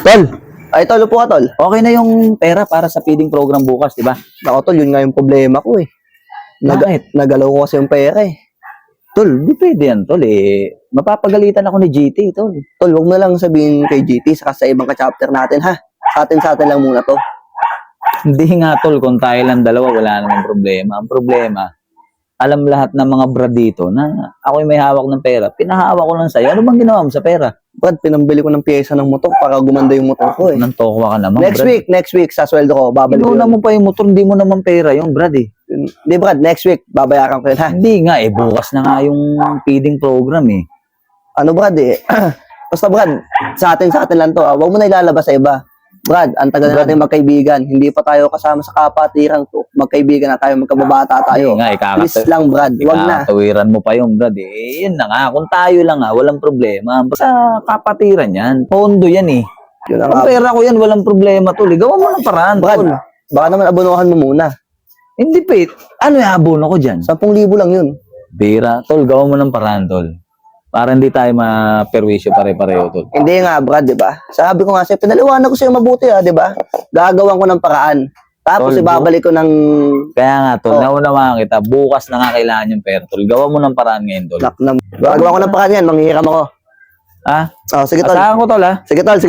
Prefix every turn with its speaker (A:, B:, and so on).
A: Tol, ay tol, upo ka tol.
B: Okay na yung pera para sa feeding program bukas, di ba?
A: Ako tol, yun nga yung problema ko eh.
B: Bakit?
A: Nagalaw ko kasi yung pera eh.
B: Tol, di pwede yan, tol. Mapapagalitan ako ni GT, tol.
A: Tol, huwag mo lang sabihin kay GT saka sa ibang ka-chapter natin ha. Sa atin lang muna to.
B: Hindi nga, tol. Kung tayo lang dalawa, wala namang problema. Ang problema, alam lahat ng mga brad dito na ako may hawak ng pera. Pinahawak ko lang sa'yo. Ano bang ginawa mo sa pera?
A: Brad, pinambili ko ng pyesa ng motor para gumanda yung motor ko eh.
B: Nang tokwa ka naman,
A: Next week, sa sweldo ko, babalik ko
B: Inuna
A: yun.
B: mo pa yung motor, hindi mo naman pera yung brad eh.
A: Hindi Brad, next week, babayaran ko yun ha.
B: Hindi nga eh, bukas na nga yung feeding program eh.
A: Ano Brad eh, basta Brad, sa atin lang to ha. Huwag mo na ilalabas sa iba. Brad, ang tagal
B: Brad.
A: natin magkaibigan. Hindi pa tayo kasama sa kapatiran to. Magkaibigan na tayo, magkababata tayo.
B: Hindi nga,
A: Please lang Brad, wag na.
B: Ikakatawiran mo pa yung brad eh. Yun na nga, kung tayo lang nga, walang problema. Basta kapatiran yan, pondo yan eh.
A: Yun ang
B: Kung pera ko yan, walang problema tol. Gawa mo ng paraan
A: Brad,
B: tol.
A: baka naman abonohan mo muna.
B: Hindi pa ano yung abono ko dyan?
A: 10,000 lang yun.
B: Bira, tol, gawa mo ng paraan tol. Para hindi tayo ma-perwisyo pare-pareho tol.
A: Hindi nga Brad, di ba? Sabi ko nga sa'yo, pinaliwanag ko sa'yo mabuti ha, di ba? Gagawan ko ng paraan. Tapos
B: Tol,
A: ibabalik ko ng...
B: Kaya nga tol, naunawaan kita, bukas na nga kailangan yung pera tol. Gawa mo ng paraan ngayon tol.
A: Gagawan ko ng paraan yan, manghihiram ako.
B: Ah?
A: Oh, sige tol.
B: Asahan ko tol ha.
A: Sige tol.